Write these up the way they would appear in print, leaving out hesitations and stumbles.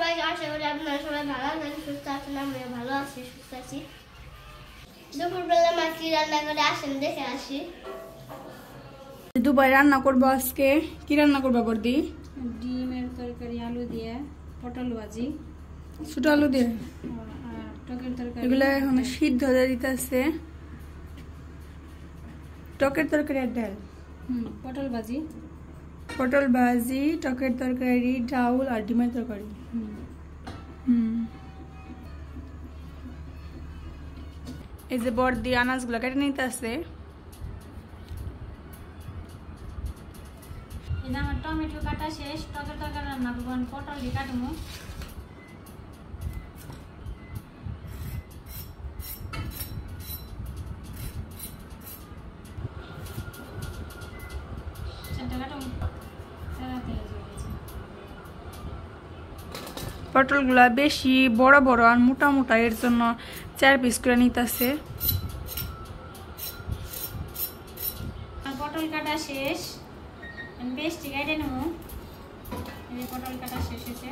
আশা করি আপনারা সবাই ভালো আছেন, সুস্থ আছেন। আমিও ভালো আছি, সুস্থ আছি। দুপুরবেলা মা কি রান্না করে আসেন দেখে আসি। দুপুরে রান্না করবো আজকে। কি রান্না করবো বর্দি? ডিমের তরকারি, আলু দিয়ে, পটল ভাজি, ছোট আলু দিয়ে টকের তরকারি। এগুলো এখন সিদ্ধ হয়ে দিতেছে। টকের তরকারি আর ডাল। পটল ভাজি, পটল ভাজি, টকের তরকারি, ডাউল আর ডিমের তরকারি। এই যে বর্দি আনাজগুলো কেটে নিতেছে। আমার টমেটো কাটা শেষ, টকের তরকারি রান্না করবো, পটল দিয়ে কাটবো। পটলগুলা বেশি বড় বড় আর মোটা মোটা, এর জন্য 4 পিস করে নিতেছে। পটল কাটা শেষ, পেস্টটি কেটে নেবো। পটল কাটা শেষ হয়েছে,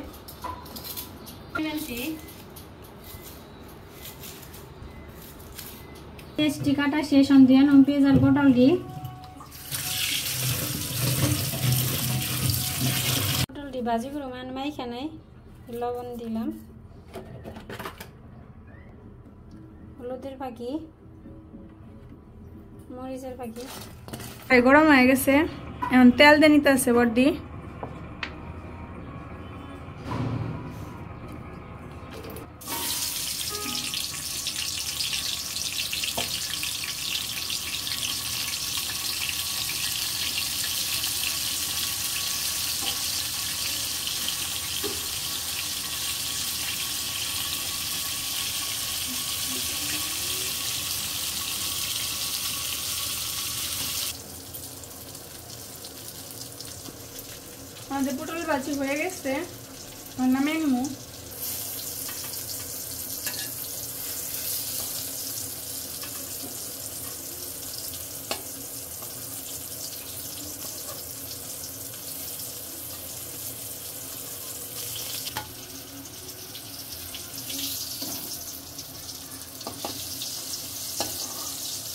পেস্টটি কাটা শেষ দিয়ে পেঁয়াজ আর পটল দিয়ে পটলটি ভাজি করবো। মাইখানে লবণ দিলাম, হলুদের পাখি, মরিচের পাখি। গরম হয়ে গেছে, এখন তেল দিয়ে নিতে আছে বর্দি। আমাদের পটল ভাজি হয়ে গেছে, নামিয়ে নেব।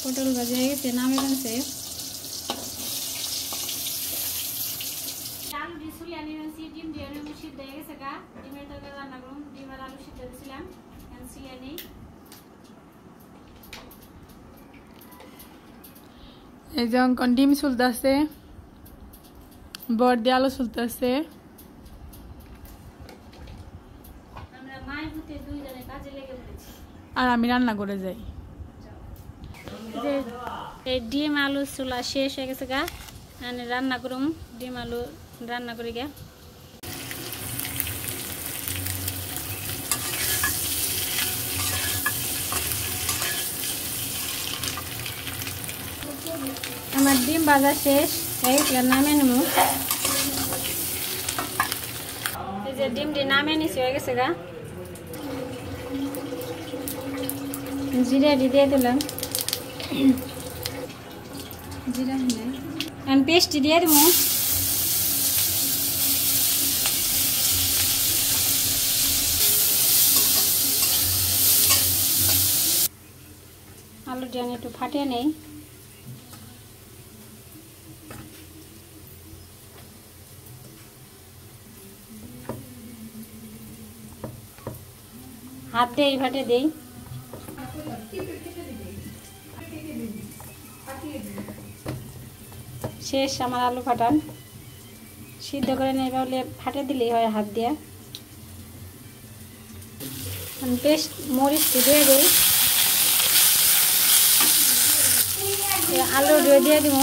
পটল ভাজি হয়ে গেছে, নামিয়ে গেছে। ডিম দিয়ে সিদ্ধ হয়ে গেছে গা, ডিমের তরকারি রান্না করুন। ডিম আর আলু সিদ্ধ দিয়েছিলাম, এই যে অঙ্কন ডিম চুলতেছে, বর্দি আলু চুলতেছে। আমরা মায়ের পুতে দুইজনে কাজে লেগে পড়েছি, আর আমি রান্না করে যাই। এই ডিম আলু চুলা শেষ হয়ে গেছে গা, আমি রান্না করুম। ডিম আলু রান্না করি গা। আমার ডিম ভাজা শেষ, নামে নেব। এই যে ডিমটি নামে নিচে হয়ে গেছে গা, জিরা দিয়ে দিলাম। জিরা এখন পেস্টটি দিয়ে দেবো। আলুটি আমি একটু ফাটিয়ে নেই। হাত দিয়ে ফাটিয়ে দেই। শেষ আমার আলু ফাটান, সিদ্ধ করে নেই বলে ফাটে দিলেই হয় হাত দিয়ে। পেস্ট মরিচটি দিয়ে দিই, আলু দিয়ে দিব।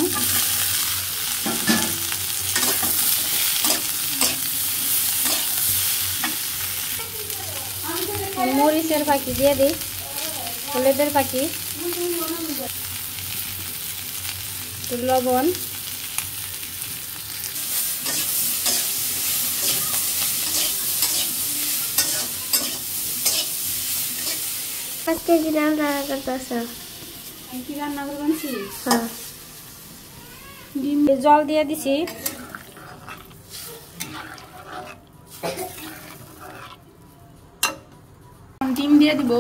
মরিচের পাখি দিয়ে দিই, হলুদের পাখি, লবণ, আজকে কি রান্না করতেছ? কি রান্না করবেন? ডিম জল দিয়ে দিছি, দিয়ে দিব।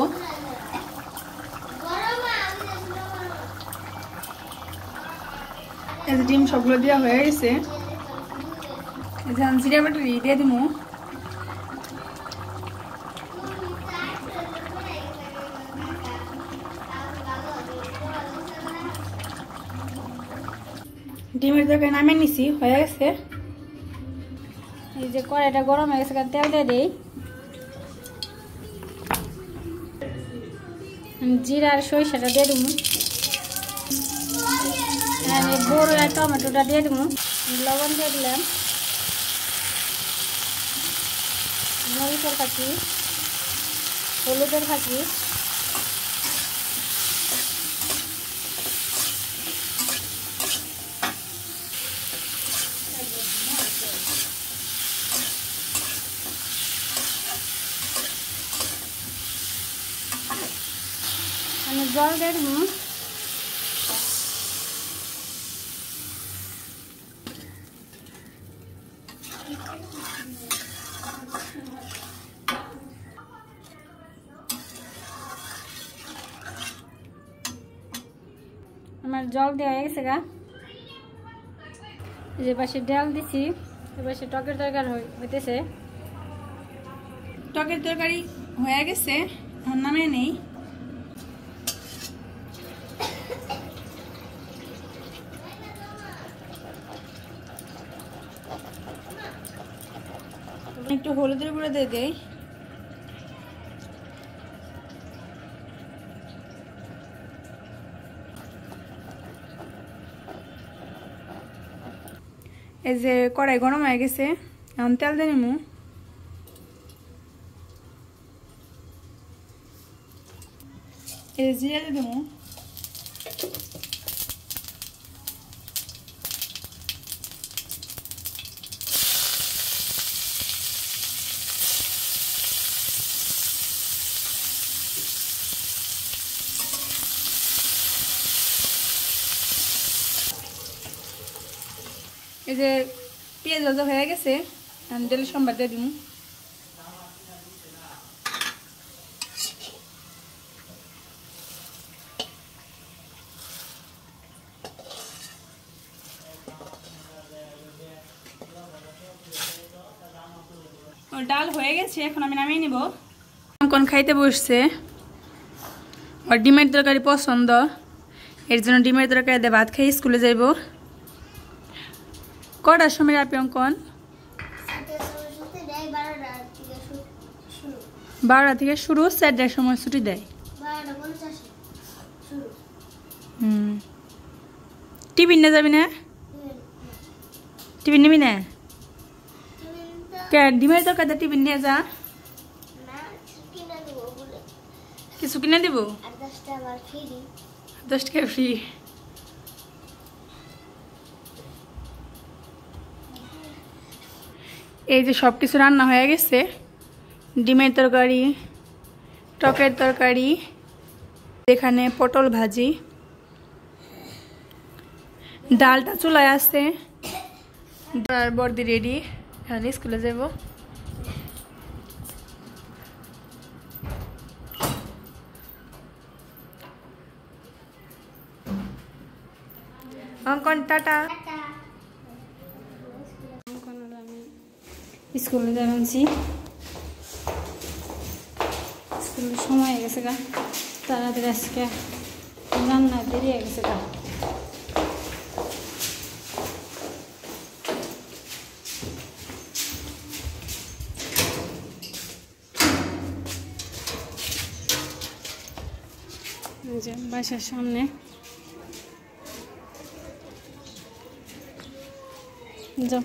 এই যে ডিম সবগুলো দেওয়া হয়ে গেছে। এই যে জিরা বাটা দিয়ে দিব। ডিমের তরকারি নামিয়ে নিছি, হয়ে গেছে। এই যে কড়াইটা গরম হয়ে গেছে, তেল দিয়ে দিই। জিরা আর সরিষাটা দিয়ে দেবো, বড় আর টমেটোটা দিয়ে দেবো, লবণ দিয়ে দিলাম, মরিচের ফাঁকি, হলুদের ফাঁকি, আমি জল দিয়ে দেবো। আমার জল দেওয়া হয়ে গেছে গা। যে পাশে ডাল দিছি, এ পাশে টকের তরকারি হইতেছে। টকের তরকারি হয়ে গেছে, নামিয়ে নেই। একটু হলুদের গুঁড়ো দিয়ে দেই। এই যে কড়াই গরম হয়ে গেছে, এখন তেল দিয়ে নিমু। এই যে জিরা দিয়ে দেবো। এই যে পেঁয়াজ ভাজা হয়ে গেছে, তেলের সম্বাদ দিয়ে দিব। ডাল হয়ে গেছে, এখন আমি নামিয়ে নিব। কোন খাইতে বসছে, আর ডিমের তরকারি পছন্দ, এর জন্য ডিমের তরকারি দিয়ে ভাত খেয়ে স্কুলে যাইব। কটার সময় আপনি অঙ্কন? 12টা থেকে শুরু, 4টার সময় ছুটি দেয়। টিফিন নিয়ে যাবি না? টিফিন নিবি না? ডিমের তরকারি টিফিন নিয়ে যা, কিছু কিনে দিব। 10 টাকা ফ্রি। এই যে সব কিছু রান্না হয়ে গেছে, ডিমের তরকারি, টকের তরকারি, এখানে পটল ভাজি, ডালটা চুলায় আছে, বর্দি রেডি, এখন স্কুলে যাব। অঙ্কন টাটা। স্কুলে যাচ্ছি, স্কুলের সময় হয়ে গেছে গা, তাড়াতাড়ি আজকে রান্না দেরি হয়ে গেছে গা। বাসার সামনে যাও,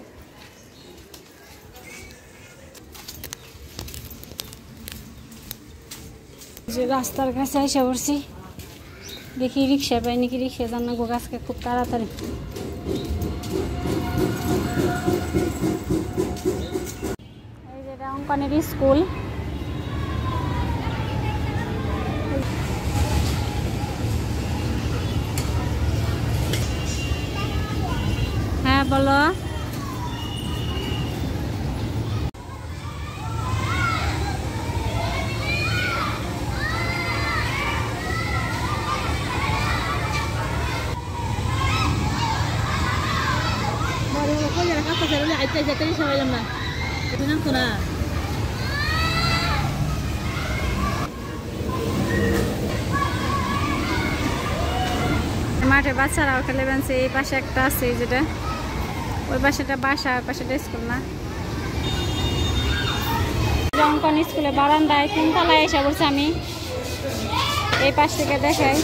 যে রাস্তার কাছে এসে পড়ছি, দেখি রিক্সা পাই নাকি, রিক্সা জানা গো আজকে খুব তাড়াতাড়ি। এই যে অঙ্কনের স্কুল, হ্যাঁ বলো। খাইছে তাই সবাইলাম না নাম তো না মাঠে বাচ্চারাও খেলে বেঞ্চে এই পাশে একটা আছে যেটা ওই পাশেটা বাসা ওই পাশেটা স্কুল না অঙ্কন স্কুলে বারান্দায় 3 তলায় এসে বলছি আমি এই পাশ থেকে দেখাই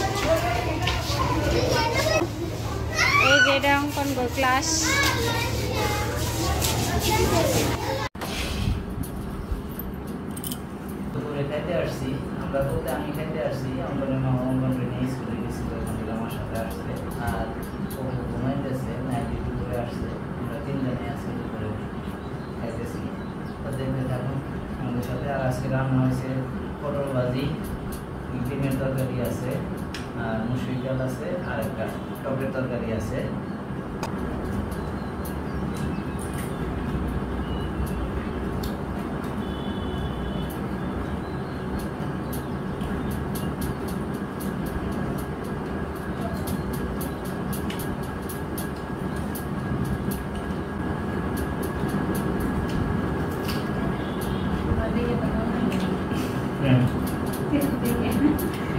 এই যে এটা অঙ্কন ক্লাস খাইতে আসছি আমরা বলতে আমি খাইতে আসছি অঙ্কনের মা অঙ্কনকে নিয়ে স্কুলে গেছিল ওখান থেকে আমার সাথে আসছে আর ও ঘুমাইতেছে নাইটি দুপুরে আসছে আমরা 3 জনে আছি দুপুরে খাইতেছি তো দেখতে থাকুন আমাদের সাথে আর আজকে রান্না হয়েছে পটল ভাজি ডিমের তরকারি আছে আর মুসুরি ডাল আছে আর একটা টকের তরকারি আছে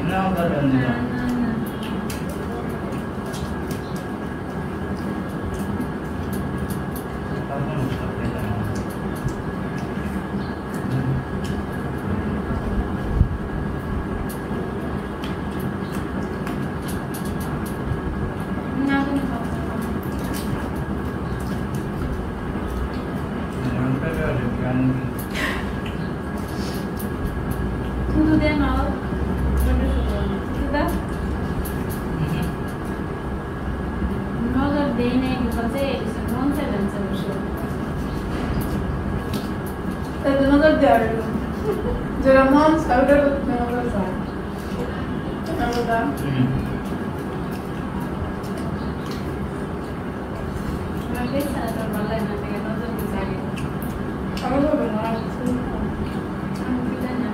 No, Tudo de novo. Nogor देने के बसे कौन से ढंग से बसो तो नगर दे आ रहे हो जरा मान साउडर को नगर सा नगर दा मैं कैसा तो वाला ना के नजर के सागे हम लोग बना हम किधर ना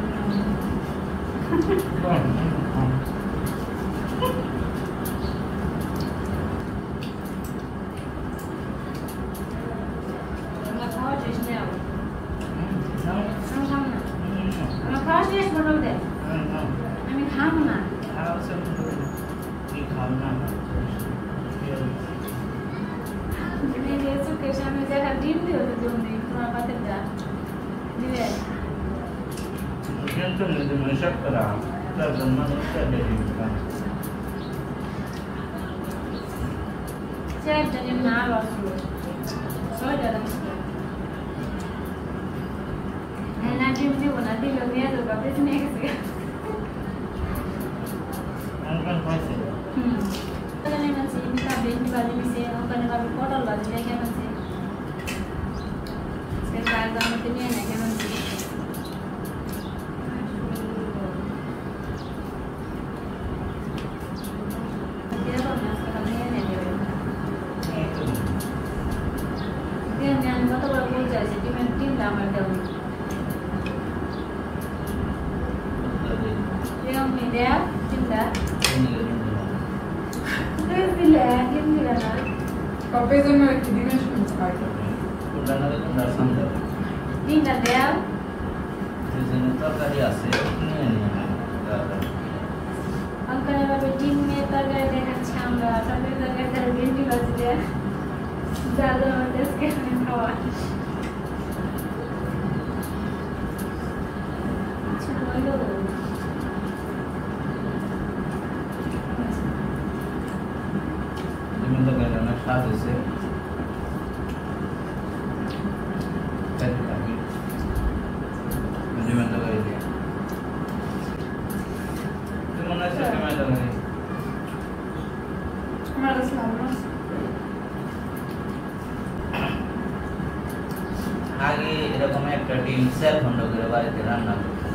আগে এরকম একটা ডিম সেল খন্ড করে বাড়িতে রান্না করতো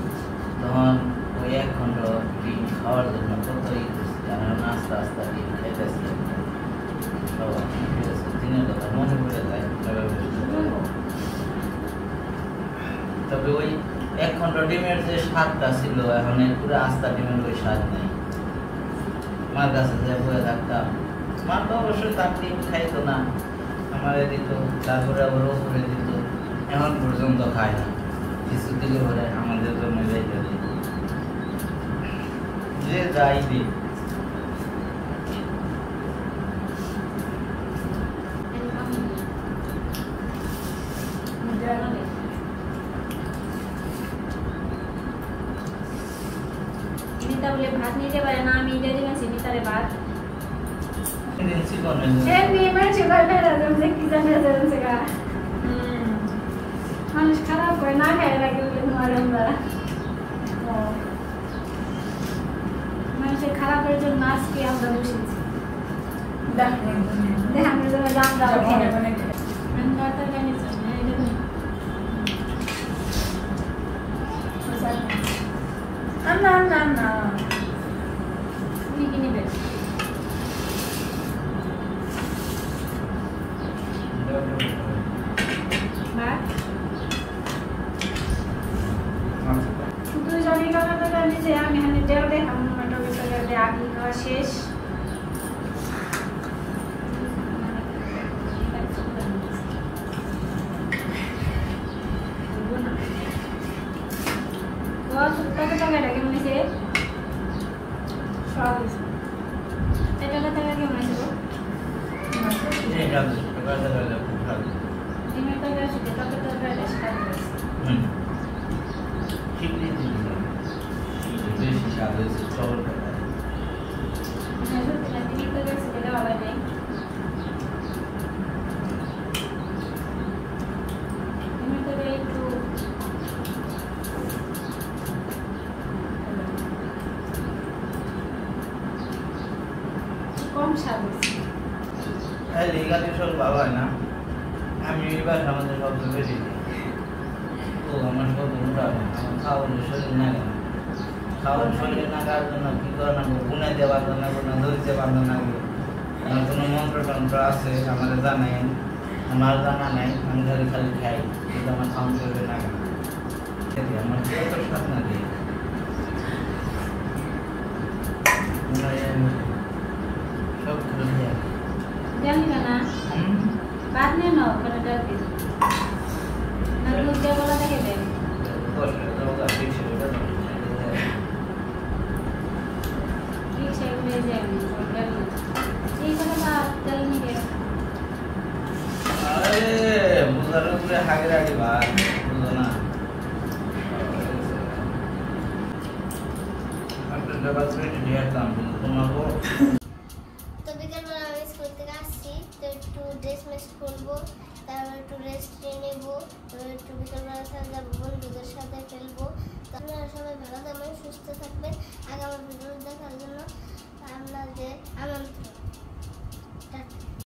তখন ওই 1 খন্ড ডিম খাওয়ার জন্য কতই আর নাস্তা আস্তা ডিম খাইতেছে দিনের কথা মনে পড়ে যায় তবে ওই 1 খন্ড ডিমের যে স্বাদটা ছিল এখন পুরো আস্তা ডিমের ওই স্বাদ নেই মার কাছে যে বয়ে থাকতাম মা তো অবশ্যই তার ডিম খাইতো না আমারে দিত, তারপরে আবার ওপরে দিত, এখন পর্যন্ত খায় না। কিছু দিলে পরে আমাদের জন্য যাইতে দিই, যে যাই দিই। নিতা বলে ভাত নিতে পারে না, আমি দিয়ে দিলাম নিতারে ভাত। মানুষ খারাপ করে না খায় লাগে বলে তোমার আমরা মানুষের খারাপের জন্য আজকে আমরা বসেছি। দেখানোর জন্য দাম দেওয়া না না না তুমি কি নিবে? দুজনই কথা নিচে আমি এখানে দেও দেখাম আগে খাওয়া শেষ। টাকাটা কেমন আছে? সব এটা টাকা কেমন আছে? ডিমের টাকা আছে, টাকাটা সেটা ঠিক নেই, বেশি স্বাদ হয়েছে চল। ডিমের টাকা আছে, এটা ভালো নেই। ডিমের টাকা একটু কম স্বাদ হয়েছে। লিগালি সব ভালো হয় না। আমি এবার আমাদের সবচেয়ে বেশি তো আমার সব মোটা হয় না। আমার খাওয়ানোর শরীর না কেন, খাওয়ার শরীর না খাওয়ার জন্য কী করে না গুনে দেওয়ার জন্য কোনো ধরতে পারবে না। আমার কোনো মন্ত্রতন্ত্র আছে আমাদের জানাই, আমার জানা নাই। আমি খালি খালি খাই, কিন্তু আমার খাওয়ান শরীর না কেন আমার কত স্বাদ না দিয়ে সব খেয়ে জানি না বাদ নিয়ে নাও ওখানে ডাল দিন না দুধ দিয়ে বলা দেখে দেন ঠিক সেগুলো যায় এই সব ডাল নিয়ে আরে বুঝার উপরে হাগের আগে ভাই বুঝো না আপনার ডাবল প্লেট দিয়ে দাম তোমাকে। তো বিকেলবেলা আমি স্কুল থেকে আসছি, তো একটু ড্রেস মেস করবো, তারপর একটু রেস্ট নিয়ে নেবো, তারপর একটু বিকেলবেলা সাথে যাবো, বন্ধুদের সাথে খেলবো। তো আপনারা সবাই ভালো থাকবেন, সুস্থ থাকবেন। আগামী ভিডিও দেখার জন্য আপনাদের